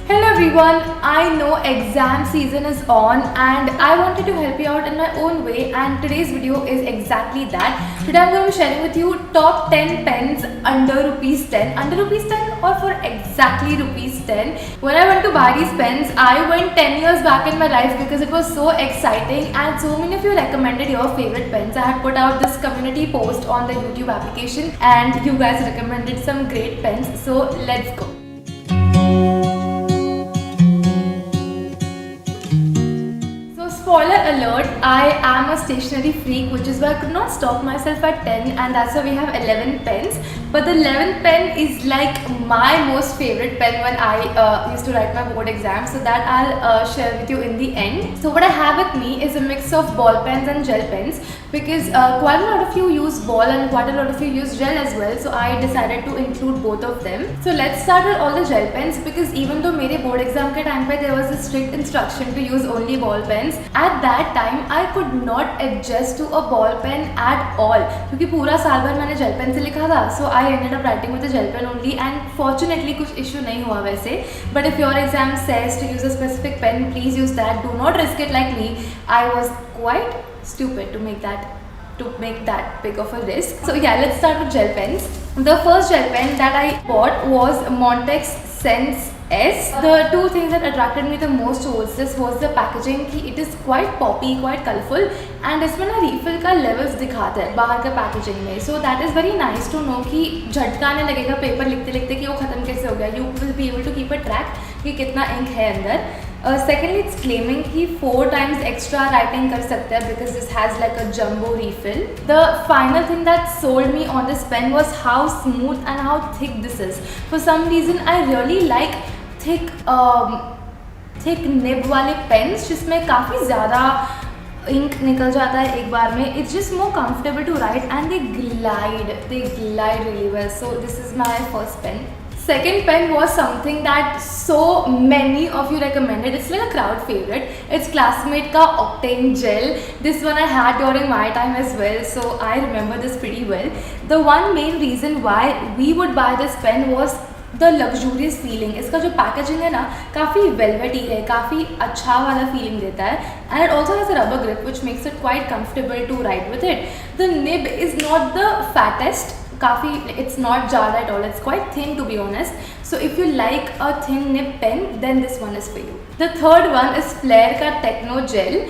Hello everyone, I know exam season is on and I wanted to help you out in my own way, and today's video is exactly that. Today I'm going to be sharing with you top 10 pens under rupees 10. Under rupees 10 or for exactly rupees 10. When I went to buy these pens, I went 10 years back in my life because it was so exciting and so many of you recommended your favorite pens. I had put out this community post on the YouTube application and you guys recommended some great pens. So let's go. Spoiler alert, I am a stationery freak, which is why I could not stop myself at 10, and that's why we have 11 pens. But the 11th pen is like my most favorite pen when I used to write my board exam, so that I'll share with you in the end. So what I have with me is a mix of ball pens and gel pens, because quite a lot of you use ball and quite a lot of you use gel as well, so I decided to include both of them. So let's start with all the gel pens, because even though मेरे board exam के time पे there was a strict instruction to use only ball pens, at that time I could not adjust to a ball pen at all, क्योंकि पूरा साल भर मैंने gel pen से लिखा था. So I ended up writing with a gel pen only, and fortunately कुछ issue नहीं हुआ वैसे. But if your exam says to use a specific pen, please use that. Do not risk it like me. I was quite stupid to make that big of a risk. So yeah, let's start with gel pens. The first gel pen that I bought was Montex Sense S. The two things that attracted me the most towards this was the packaging. कि it is quite poppy, quite colorful, and इसमें ना refill का levels दिखाता है बाहर का packaging में. So that is very nice to know कि झटका आने लगेगा पेपर लिखते लिखते कि वो ख़त्म कैसे हो गया. You will be able to keep a track कि कितना ink है अंदर. Secondly, it's claiming कि 4 times extra writing कर सकते हैं because this has like a jumbo refill. The final thing that sold me on this pen was how smooth and how thick this is. For some reason, I really like thick nib वाले pens जिसमें काफ़ी ज़्यादा ink निकल जाता है एक बार में. It's just more comfortable to write and they glide really well. So this is my first pen. Second pen was something that so many of you recommended. It's like a crowd favorite. It's Classmate ka Octane Gel. This one I had during my time as well, so I remember this pretty well. The one main reason why we would buy this pen was the luxurious feeling. इसका जो packaging है ना काफ़ी velvety है, काफ़ी अच्छा वाला feeling देता है, and it also has a rubber grip which makes it quite comfortable to write with it. The nib is not the fattest. It's not jarred at all. It's quite thin to be honest. So if you like a thin nib pen, then this one is for you. The third one is Flair ka Techno Gel.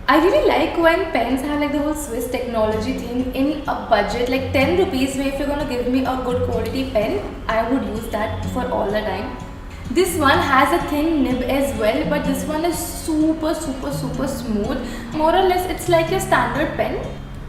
I really like when pens have like the whole Swiss technology thing in a budget, like 10 rupees. If you're gonna give me a good quality pen, I would use that for all the time. This one has a thin nib as well, but this one is super smooth. More or less, it's like your standard pen,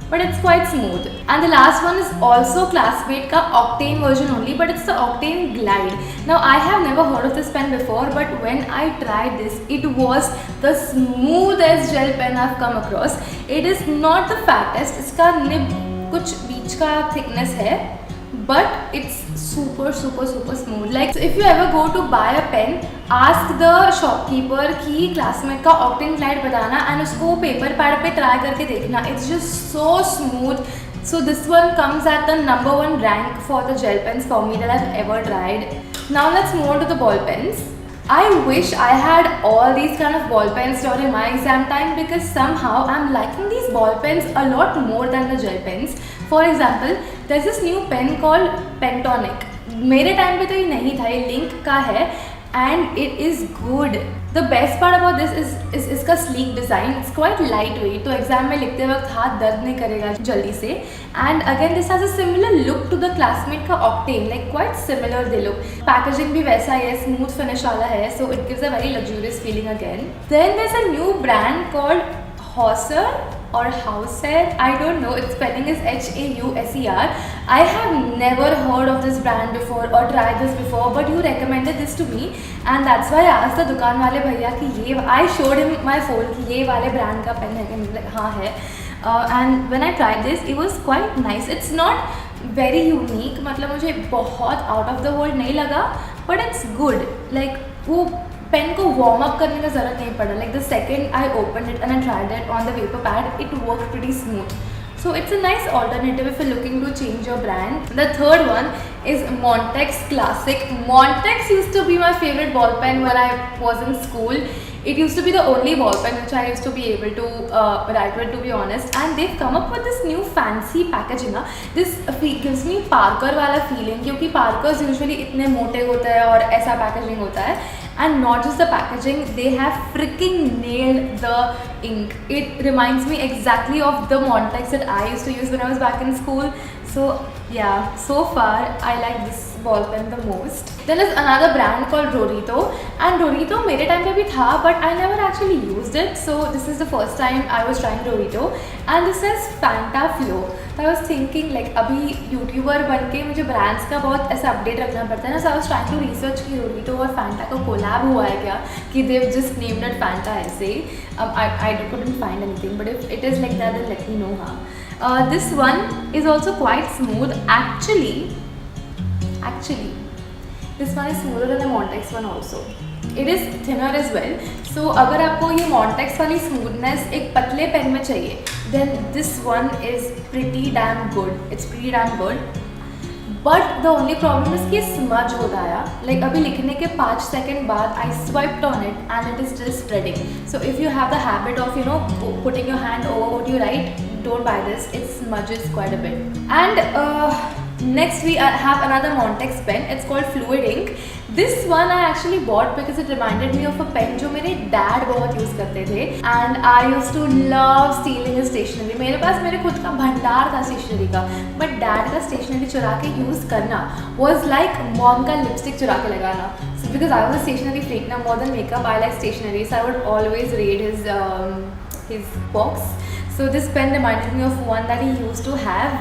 but it's quite smooth. And the last one is also Classmate ka Octane version only, but it's the Octane Glide. Now I have never heard of this pen before, but when I tried this, it was the smoothest gel pen I've come across. It is not the fattest. इसका nib कुछ बीच का thickness है, but it's super smooth. Like, so if you ever go to buy a pen, ask the shopkeeper कि Classmate का Octane Glide बताना, and उसको paper pad पे try करके देखना. It's just so smooth. So this one comes at the #1 rank for the gel pens for me that I've ever tried. Now let's move on to the ball pens. I wish I had all these kind of ball pens during my exam time, because somehow I'm liking these ball pens a lot more than the gel pens. For example, there's this new pen called Pentonic. मेरे time पे तो ये नहीं था, ये link का है, and it is good. The best part about this is इसका sleek design. It's quite lightweight, तो एग्जाम में लिखते वक्त हाथ दर्द नहीं करेगा जल्दी से. And again, this has a similar look to the Classmate का Octane, like quite similar they look. Packaging भी वैसा ही है, smooth finish वाला है, so it gives a very luxurious feeling again. Then there's a new brand called Hauser or Hauser, I don't know, its spelling is Hauser. I have never heard of this brand before or tried this before, but you recommended this to me, and that's why I asked the दुकान वाले भैया कि ये, I showed him my phone कि ये वाले brand का pen है, like हाँ है. And when I tried this, it was quite nice. It's not very unique, मतलब मुझे बहुत out of the world नहीं लगा, but it's good. Like वो पेन को वार्म अप करने का ज़रूरत नहीं पड़ा. Like the second I opened it and I tried it on the paper pad, it worked pretty smooth. So it's a nice alternative if you're looking to change your brand. The third one is Montex Classic. Montex used to be my favorite ball pen when I was in school. It used to be the only ball pen which I used to be able to write with, to be honest. And they've come up with this new fancy packaging. This gives me Parker वाला feeling, क्योंकि Parkers usually इतने मोटे होते हैं और ऐसा packaging होता है. And not just the packaging, they have freaking nailed the ink. It reminds me exactly of the Montex that I used to use when I was back in school. So yeah, so far I like this ball pen the most. Then there's another brand called Rorito, and Rorito मेरे time पे भी था, but I never actually used it. So this is the first time I was trying Rorito, and this is Fanta Flow. I was thinking like अभी YouTuber बन के मुझे brands का बहुत ऐसा update रखना पड़ता है ना. So I was trying to research कि Rorito और Fanta का collab हुआ है क्या, कि they've just named it Fanta ऐसे. I couldn't find anything, but if it is like that, then let me know. This one is also quite smooth. Actually, this one is smoother than the Montex one also. It is thinner as well. So अगर आपको ये Montex वाली smoothness एक पतले pen में चाहिए, then this one is pretty damn good. It's pretty damn good. But the only problem is कि smudge होता है. Like अभी लिखने के 5 सेकंड बाद I swiped on it and it is still spreading. So if you have the habit of putting your hand over what you write, don't buy this. It smudges quite a bit. And next we have another Montex pen. It's called Fluid Ink. This one I actually bought because it reminded me of a pen जो मेरे dad बहुत use करते थे. And I used to love stealing his stationery. मेरे पास मेरे खुद का भंडार था stationery का. But dad का stationery चुरा के use करना was like mom का lipstick चुरा के लगाना. So because I was a stationery freak now, more than makeup, I like stationery. So I would always raid his box. So this pen reminded me of one that he used to have.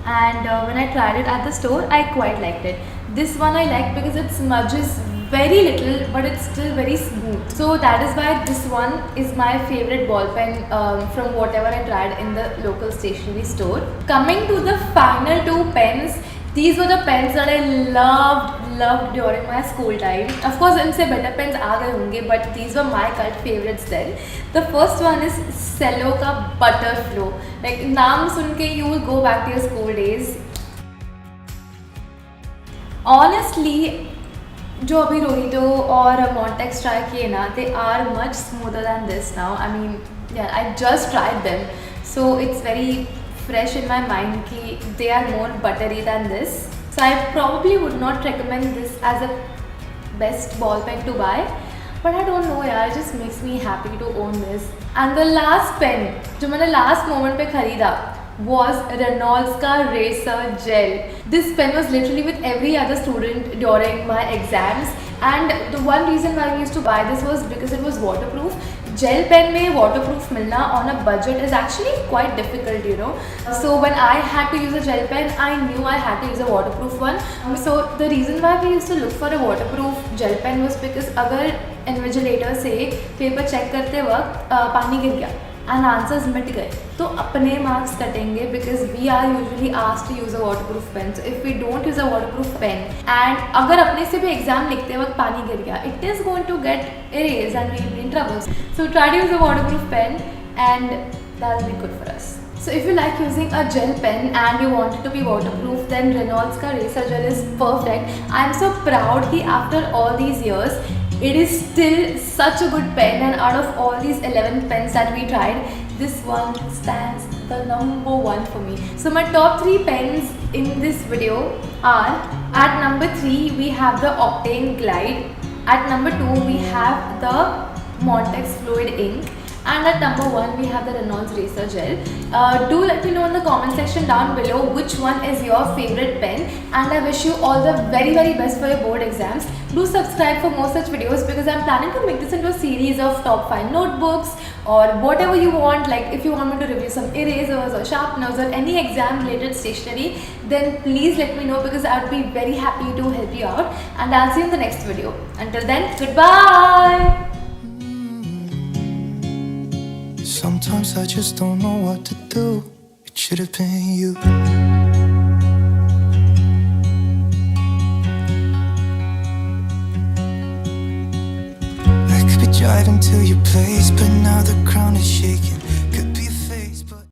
And when I tried it at the store, I quite liked it. This one I like because it smudges very little, but it's still very smooth. So that is why this one is my favorite ball pen from whatever I tried in the local stationery store. Coming to the final two pens, these were the pens that I loved during my school time. Of course, इनसे better pens आ गए होंगे, but these were my cult favorites then. The first one is Cello का Butter Flow. Like नाम सुन के you will go back to your school days. Honestly, जो अभी Rorito और Montex try किए ना, they are much smoother than this now. I mean, yeah, I just tried them, so it's very fresh in my mind कि they are more buttery than this. So I probably would not recommend this as a best ball pen to buy. But I don't know यार, it just makes me happy to own this. And the last pen जो मैंने last moment पे खरीदा was Reynolds का Racer Gel. This pen was literally with every other student during my exams. And the one reason why we used to buy this was because it was waterproof. Gel pen में waterproof मिलना on a budget is actually quite difficult, you know. So when I had to use a gel pen, I knew I had to use a waterproof one. So the reason why we used to look for a waterproof gel pen was because अगर invigilator से paper check करते वक्त पानी गिर गया and answers मिट गए तो अपने मार्क्स कटेंगे because we are usually asked to use a waterproof pen. So if we don't use a waterproof pen and अगर अपने से भी एग्जाम लिखते वक्त पानी गिर गया, it is going to get erased and we will be in trouble. So try to use a waterproof pen and that will be good for us. So if you like using a gel pen and you want it to be waterproof, then Reynolds का Racer Gel is perfect. I am so proud that after all these years, it is still such a good pen, and out of all these 11 pens that we tried, this one stands the number one for me. So my top 3 pens in this video are, at number 3 we have the Octane Glide, at number 2 we have the Montex Fluid Ink, and at number 1 we have the Reynolds Racer Gel. Do let me know in the comment section down below which one is your favorite pen, and I wish you all the very best for your board exams. Do subscribe for more such videos because I'm planning to make this into a series of top 5 notebooks or whatever you want. Like if you want me to review some erasers or sharpeners or any exam related stationery, then please let me know because I would be very happy to help you out, and I'll see you in the next video. Until then, goodbye! Sometimes I just don't know what to do. It should have been you. I could be driving to your place, but now the ground is shaking.